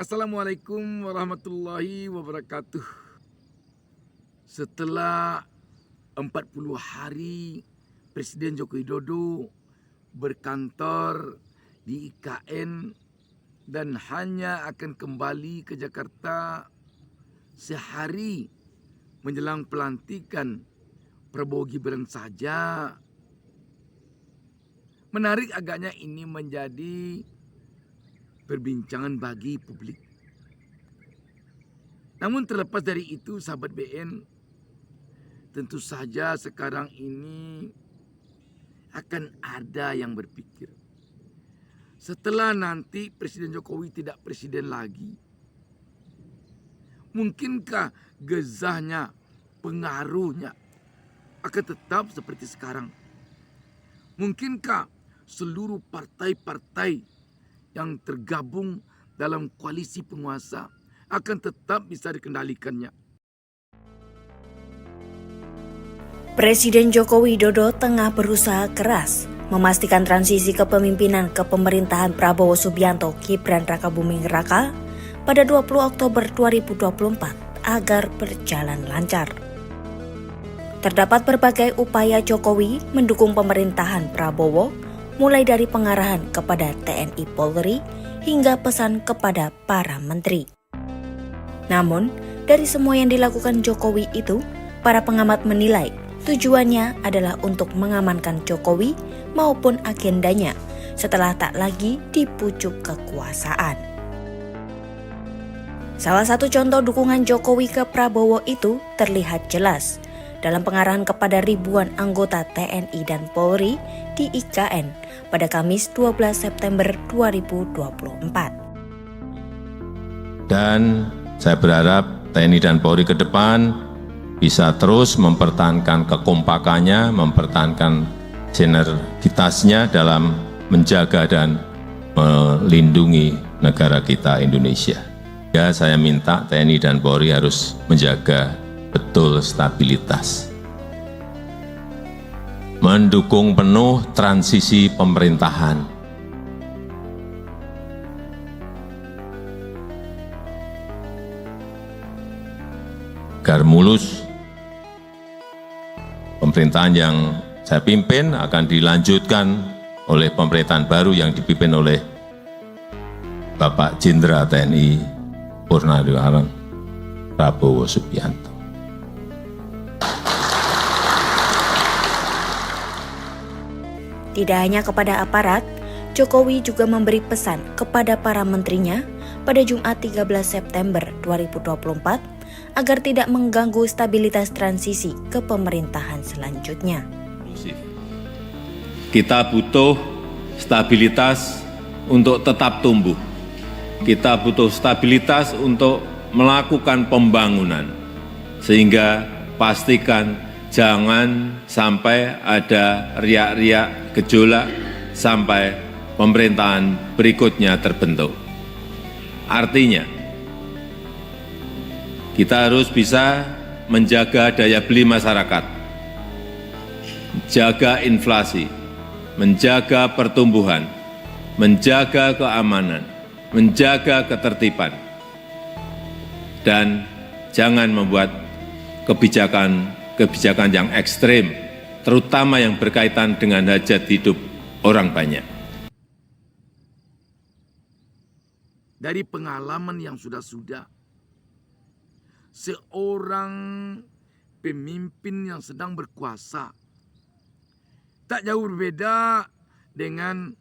Assalamualaikum warahmatullahi wabarakatuh. Setelah 40 hari Presiden Joko Widodo berkantor di IKN dan hanya akan kembali ke Jakarta sehari menjelang pelantikan Prabowo Gibran saja. Menarik agaknya ini menjadi perbincangan bagi publik. Namun terlepas dari itu, sahabat BN, tentu saja sekarang ini akan ada yang berpikir, setelah nanti Presiden Jokowi tidak presiden lagi, mungkinkah gezahnya, pengaruhnya akan tetap seperti sekarang? Mungkinkah seluruh partai-partai yang tergabung dalam koalisi penguasa akan tetap bisa dikendalikannya? Presiden Joko Widodo tengah berusaha keras memastikan transisi kepemimpinan ke pemerintahan Prabowo Subianto Gibran Rakabuming Raka pada 20 Oktober 2024 agar berjalan lancar. Terdapat berbagai upaya Jokowi mendukung pemerintahan Prabowo, mulai dari pengarahan kepada TNI Polri hingga pesan kepada para menteri. Namun, dari semua yang dilakukan Jokowi itu, para pengamat menilai tujuannya adalah untuk mengamankan Jokowi maupun agendanya setelah tak lagi di pucuk kekuasaan. Salah satu contoh dukungan Jokowi ke Prabowo itu terlihat jelas dalam pengarahan kepada ribuan anggota TNI dan Polri di IKN pada Kamis 12 September 2024. Dan saya berharap TNI dan Polri ke depan bisa terus mempertahankan kekompakannya, mempertahankan sinergitasnya dalam menjaga dan melindungi negara kita Indonesia. Ya, saya minta TNI dan Polri harus menjaga betul stabilitas, mendukung penuh transisi pemerintahan, agar mulus. Pemerintahan yang saya pimpin akan dilanjutkan oleh pemerintahan baru yang dipimpin oleh Bapak Jenderal TNI Purnawirawan Prabowo Subianto. Tidak hanya kepada aparat, Jokowi juga memberi pesan kepada para menterinya pada Jumat 13 September 2024 agar tidak mengganggu stabilitas transisi ke pemerintahan selanjutnya. Kita butuh stabilitas untuk tetap tumbuh. Kita butuh stabilitas untuk melakukan pembangunan. Sehingga pastikan jangan sampai ada riak-riak gejolak sampai pemerintahan berikutnya terbentuk. Artinya, kita harus bisa menjaga daya beli masyarakat, menjaga inflasi, menjaga pertumbuhan, menjaga keamanan, menjaga ketertiban, dan jangan membuat kebijakan yang ekstrim, terutama yang berkaitan dengan hajat hidup orang banyak. Dari pengalaman yang sudah-sudah, seorang pemimpin yang sedang berkuasa tak jauh berbeda dengan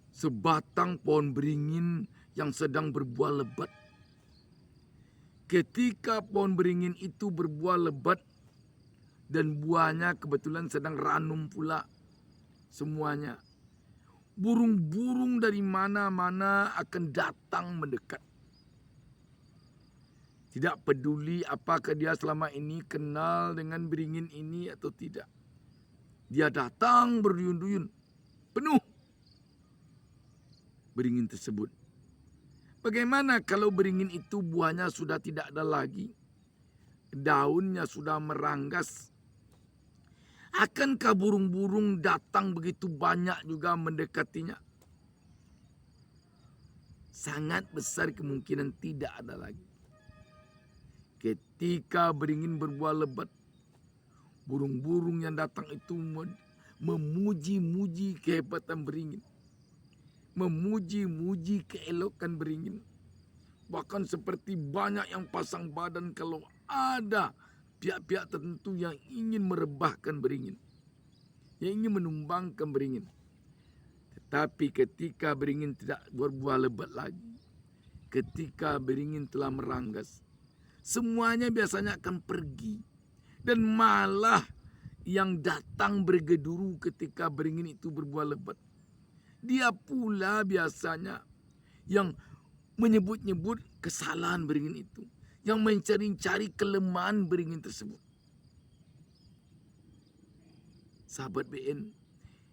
sebatang pohon beringin yang sedang berbuah lebat. Ketika pohon beringin itu berbuah lebat dan buahnya kebetulan sedang ranum pula semuanya, burung-burung dari mana-mana akan datang mendekat. Tidak peduli apakah dia selama ini kenal dengan beringin ini atau tidak. Dia datang berduyun-duyun, penuh beringin tersebut. Bagaimana kalau beringin itu buahnya sudah tidak ada lagi? Daunnya sudah meranggas. Akankah burung-burung datang begitu banyak juga mendekatinya? sangat besar kemungkinan tidak ada lagi. Ketika beringin berbuah lebat, burung-burung yang datang itu memuji-muji kehebatan beringin. Memuji-muji keelokan beringin. Bahkan seperti banyak yang pasang badan kalau ada pihak-pihak tertentu yang ingin merebahkan beringin. Yang ingin menumbangkan beringin. Tetapi ketika beringin tidak berbuah lebat lagi. Ketika beringin telah meranggas. Semuanya biasanya akan pergi. Dan malah yang datang bergeduru ketika beringin itu berbuah lebat. Dia pula biasanya yang menyebut-nyebut kesalahan beringin itu. Yang mencari-cari kelemahan beringin tersebut. Sahabat BN,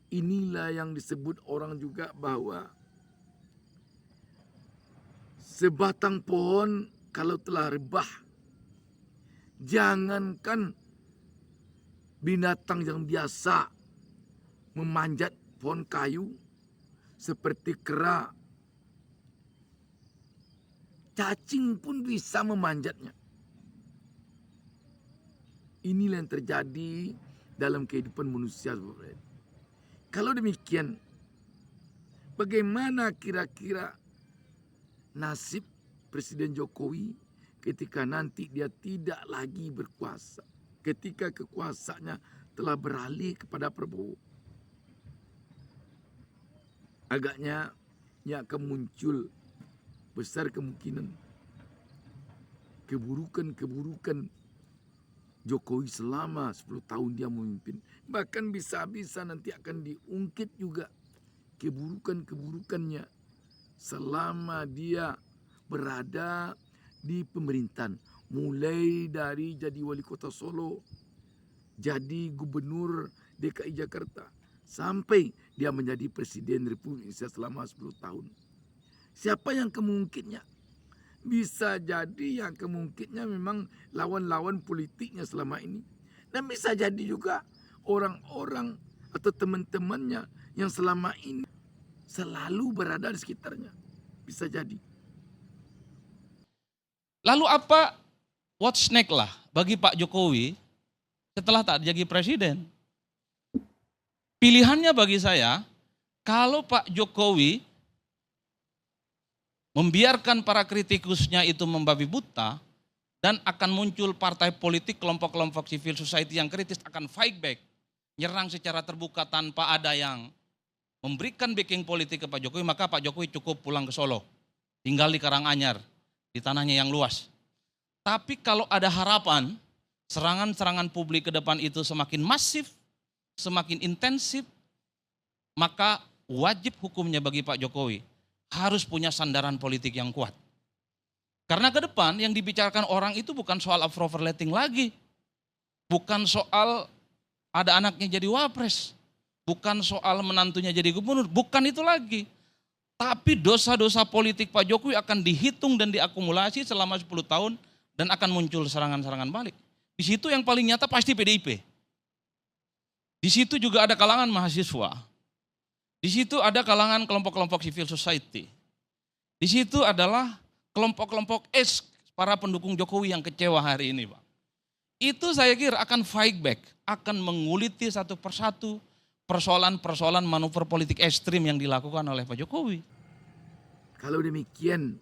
inilah yang disebut orang juga bahwa sebatang pohon kalau telah rebah, jangankan binatang yang biasa memanjat pohon kayu seperti kera, cacing pun bisa memanjatnya. Inilah yang terjadi dalam kehidupan manusia. Kalau demikian, bagaimana kira-kira nasib Presiden Jokowi ketika nanti dia tidak lagi berkuasa? Ketika kekuasaannya telah beralih kepada Prabowo. Agaknya ia akan muncul besar kemungkinan keburukan-keburukan Jokowi selama 10 tahun dia memimpin. Bahkan bisa-bisa nanti akan diungkit juga keburukan-keburukannya selama dia berada di pemerintahan. Mulai dari jadi wali kota Solo, jadi gubernur DKI Jakarta, sampai dia menjadi presiden Republik Indonesia selama 10 tahun. Siapa yang kemungkinannya? Bisa jadi yang kemungkinannya memang lawan-lawan politiknya selama ini. Dan bisa jadi juga orang-orang atau teman-temannya yang selama ini selalu berada di sekitarnya. Bisa jadi. Lalu apa what's next lah bagi Pak Jokowi setelah tak jadi presiden? Pilihannya bagi saya, kalau Pak Jokowi membiarkan para kritikusnya itu membabi buta, dan akan muncul partai politik, kelompok-kelompok civil society yang kritis akan fight back, nyerang secara terbuka tanpa ada yang memberikan backing politik ke Pak Jokowi, maka Pak Jokowi cukup pulang ke Solo, tinggal di Karanganyar, di tanahnya yang luas. Tapi kalau ada harapan, serangan-serangan publik ke depan itu semakin masif, semakin intensif, maka wajib hukumnya bagi Pak Jokowi harus punya sandaran politik yang kuat. Karena ke depan yang dibicarakan orang itu bukan soal approval rating lagi. Bukan soal ada anaknya jadi wapres. Bukan soal menantunya jadi gubernur. Bukan itu lagi. Tapi dosa-dosa politik Pak Jokowi akan dihitung dan diakumulasi selama 10 tahun dan akan muncul serangan-serangan balik. Di situ yang paling nyata pasti PDIP. Di situ juga ada kalangan mahasiswa. Di situ ada kalangan kelompok-kelompok civil society. Di situ adalah kelompok-kelompok para pendukung Jokowi yang kecewa hari ini, Pak. Itu saya kira akan fight back, akan menguliti satu persatu persoalan-persoalan manuver politik ekstrim yang dilakukan oleh Pak Jokowi. Kalau demikian,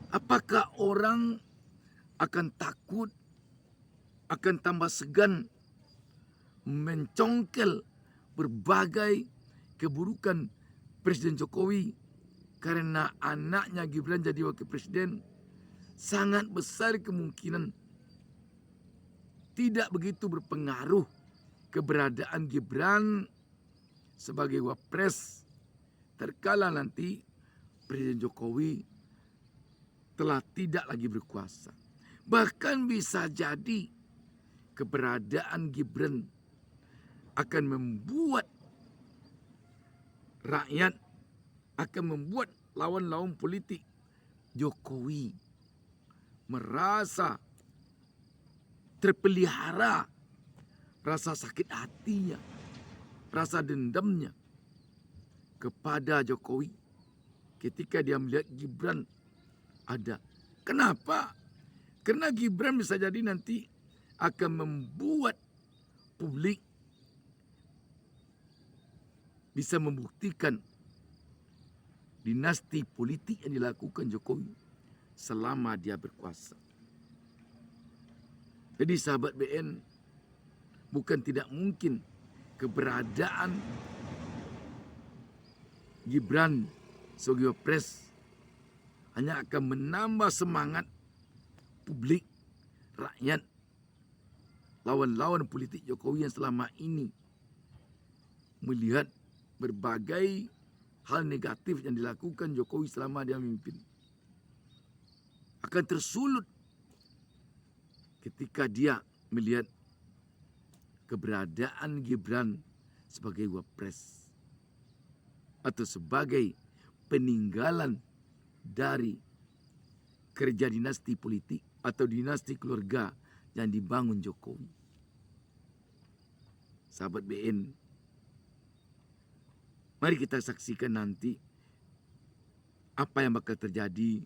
apakah orang akan takut, akan tambah segan mencongkel berbagai keburukan Presiden Jokowi karena anaknya Gibran jadi wakil presiden? Sangat besar kemungkinan tidak begitu berpengaruh keberadaan Gibran sebagai wapres terkala nanti Presiden Jokowi telah tidak lagi berkuasa. Bahkan bisa jadi keberadaan Gibran akan membuat rakyat, akan membuat lawan-lawan politik Jokowi merasa terpelihara rasa sakit hatinya, rasa dendamnya kepada Jokowi ketika dia melihat Gibran ada. Kenapa? Karena Gibran bisa jadi nanti akan membuat publik bisa membuktikan dinasti politik yang dilakukan Jokowi selama dia berkuasa. Jadi sahabat BN, bukan tidak mungkin keberadaan Gibran sebagai Wapres hanya akan menambah semangat publik, rakyat, lawan-lawan politik Jokowi yang selama ini melihat berbagai hal negatif yang dilakukan Jokowi selama dia memimpin. Akan tersulut ketika dia melihat keberadaan Gibran sebagai Wapres atau sebagai peninggalan dari kerja dinasti politik atau dinasti keluarga yang dibangun Jokowi. Sahabat BN, mari kita saksikan nanti apa yang bakal terjadi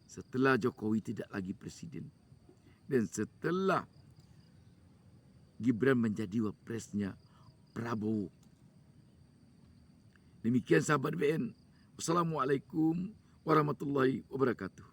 setelah Jokowi tidak lagi presiden dan setelah Gibran menjadi wapresnya Prabowo. Demikian sahabat BN. Wassalamualaikum warahmatullahi wabarakatuh.